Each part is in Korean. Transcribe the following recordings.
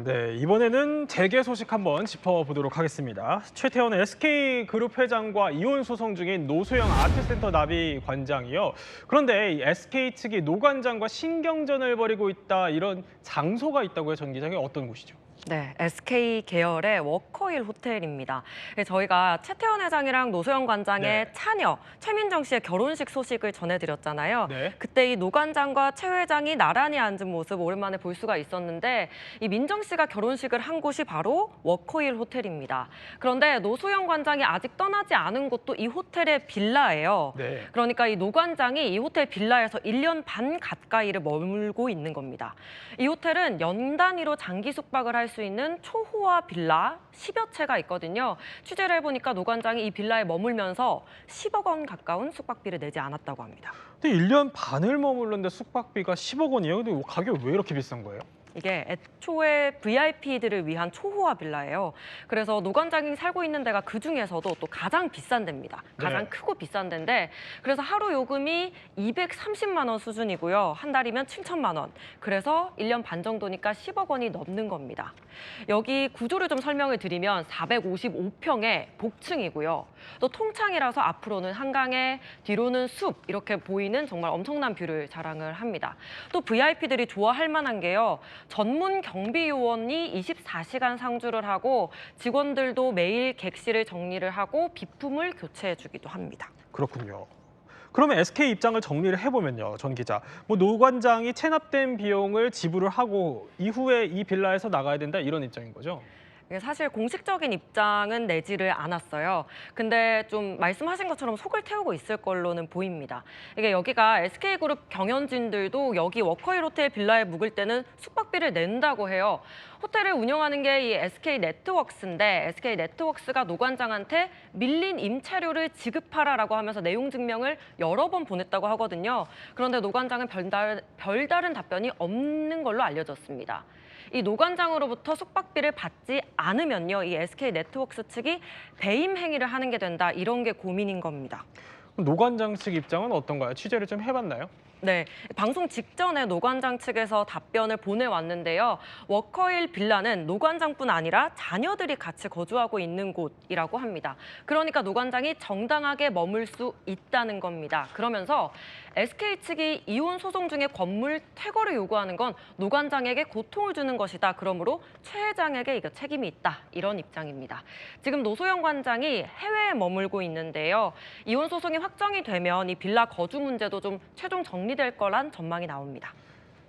네, 이번에는 재계 소식 한번 짚어보도록 하겠습니다. 최태원 SK그룹 회장과 이혼 소송 중인 노소영 아트센터 나비 관장이요. 그런데 이 SK 측이 노 관장과 신경전을 벌이고 있다, 이런 장소가 있다고요, 전 기자님. 어떤 곳이죠? 네, SK 계열의 워커힐 호텔입니다. 저희가 최태원 회장이랑 노소영 관장의 네. 차녀 최민정 씨의 결혼식 소식을 전해드렸잖아요. 네. 그때 이 노 관장과 최 회장이 나란히 앉은 모습 오랜만에 볼 수가 있었는데 이 민정 씨가 결혼식을 한 곳이 바로 워커힐 호텔입니다. 그런데 노소영 관장이 아직 떠나지 않은 곳도 이 호텔의 빌라예요. 네. 그러니까 이 노 관장이 이 호텔 빌라에서 1년 반 가까이를 머물고 있는 겁니다. 이 호텔은 연 단위로 장기 숙박을 할 수 있는 초호화 빌라 10여 채가 있거든요. 취재를 해보니까 노 관장이 이 빌라에 머물면서 10억 원 가까운 숙박비를 내지 않았다고 합니다. 근데 1년 반을 머물렀는데 숙박비가 10억 원이에요? 근데 가격이 왜 이렇게 비싼 거예요? 이게 애초에 VIP들을 위한 초호화 빌라예요. 그래서 노 관장이 살고 있는 데가 그중에서도 또 가장 비싼 데입니다. 가장 네. 크고 비싼 데인데 그래서 하루 요금이 230만 원 수준이고요. 한 달이면 7천만 원. 그래서 1년 반 정도니까 10억 원이 넘는 겁니다. 여기 구조를 좀 설명을 드리면 455평의 복층이고요. 또 통창이라서 앞으로는 한강에 뒤로는 숲 이렇게 보이는 정말 엄청난 뷰를 자랑을 합니다. 또 VIP들이 좋아할 만한 게요. 전문 경비 요원이 24시간 상주를 하고 직원들도 매일 객실을 정리를 하고 비품을 교체해주기도 합니다. 그렇군요. 그러면 SK 입장을 정리를 해보면요, 전 기자. 노 관장이 체납된 비용을 지불을 하고 이후에 이 빌라에서 나가야 된다, 이런 입장인 거죠? 사실 공식적인 입장은 내지를 않았어요. 근데 좀 말씀하신 것처럼 속을 태우고 있을 걸로는 보입니다. 이게 여기가 SK그룹 경영진들도 여기 워커힐 호텔 빌라에 묵을 때는 숙박비를 낸다고 해요. 호텔을 운영하는 게 이 SK네트워크스인데 SK네트워크스가 노 관장한테 밀린 임차료를 지급하라라고 하면서 내용 증명을 여러 번 보냈다고 하거든요. 그런데 노 관장은 별다른 답변이 없는 걸로 알려졌습니다. 이 노 관장으로부터 숙박비를 받지 않으면요, 이 SK네트워크스 측이 배임 행위를 하는 게 된다, 이런 게 고민인 겁니다. 그럼 노 관장 측 입장은 어떤가요? 취재를 좀 해봤나요? 네, 방송 직전에 노 관장 측에서 답변을 보내왔는데요. 워커힐 빌라는 노 관장뿐 아니라 자녀들이 같이 거주하고 있는 곳이라고 합니다. 그러니까 노 관장이 정당하게 머물 수 있다는 겁니다. 그러면서 SK 측이 이혼 소송 중에 건물 퇴거를 요구하는 건 노 관장에게 고통을 주는 것이다. 그러므로 최 회장에게 이거 책임이 있다. 이런 입장입니다. 지금 노소영 관장이 해외에 머물고 있는데요. 이혼 소송이 확정이 되면 이 빌라 거주 문제도 좀 최종 정리될 거란 전망이 나옵니다.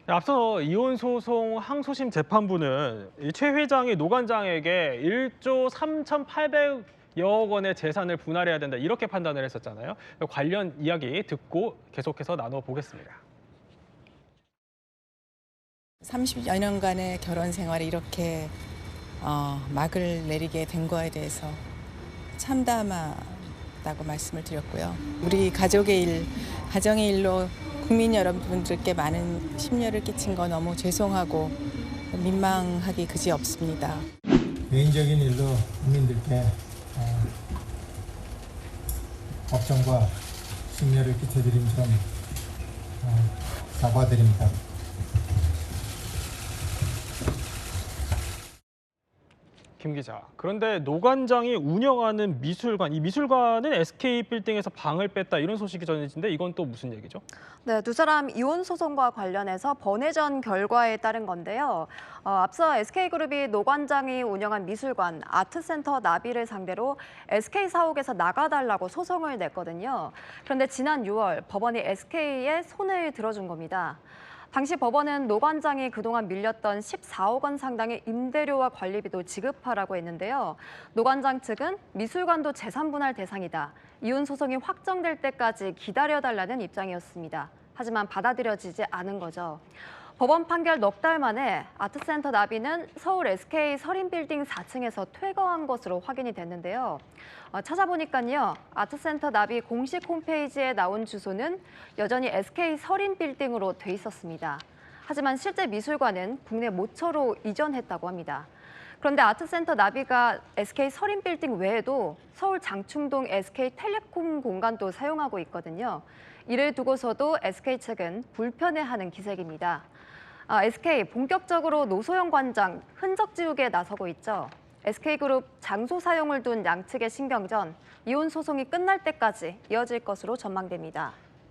앞서 이혼 소송 항소심 재판부는 이 최 회장이 노 관장에게 1조 3,800여 원의 재산을 분할해야 된다, 이렇게 판단을 했었잖아요. 관련 이야기 듣고 계속해서 나눠보겠습니다. 30여 년간의 결혼 생활이 이렇게 막을 내리게 된 거에 대해서 참담하다고 말씀을 드렸고요. 우리 가족의 가정의 일로 국민 여러분들께 많은 심려를 끼친 거 너무 죄송하고 민망하기 그지없습니다. 개인적인 일로 국민들께 걱정과 심려를 끼쳐드린 점 사과드립니다. 김 기자, 그런데 노 관장이 운영하는 미술관, 이 미술관은 SK 빌딩에서 방을 뺐다, 이런 소식이 전해지는데 이건 또 무슨 얘기죠? 네, 두 사람 이혼 소송과 관련해서 번외전 결과에 따른 건데요. 앞서 SK그룹이 노 관장이 운영한 미술관 아트센터 나비를 상대로 SK 사옥에서 나가달라고 소송을 냈거든요. 그런데 지난 6월 법원이 SK의 손을 들어준 겁니다. 당시 법원은 노 관장이 그동안 밀렸던 14억 원 상당의 임대료와 관리비도 지급하라고 했는데요. 노 관장 측은 미술관도 재산 분할 대상이다. 이혼 소송이 확정될 때까지 기다려달라는 입장이었습니다. 하지만 받아들여지지 않은 거죠. 법원 판결 넉 달 만에 아트센터 나비는 서울 SK 서린빌딩 4층에서 퇴거한 것으로 확인이 됐는데요. 찾아보니까요, 아트센터 나비 공식 홈페이지에 나온 주소는 여전히 SK 서린빌딩으로 돼 있었습니다. 하지만 실제 미술관은 국내 모처로 이전했다고 합니다. 그런데 아트센터 나비가 SK 서린빌딩 외에도 서울 장충동 SK텔레콤 공간도 사용하고 있거든요. 이를 두고서도 SK 측은 불편해하는 기색입니다. SK 본격적으로 노소영 관장 흔적 지우기에 나서고 있죠. SK그룹 장소 사용을 둔 양측의 신경전, 이혼 소송이 끝날 때까지 이어질 것으로 전망됩니다.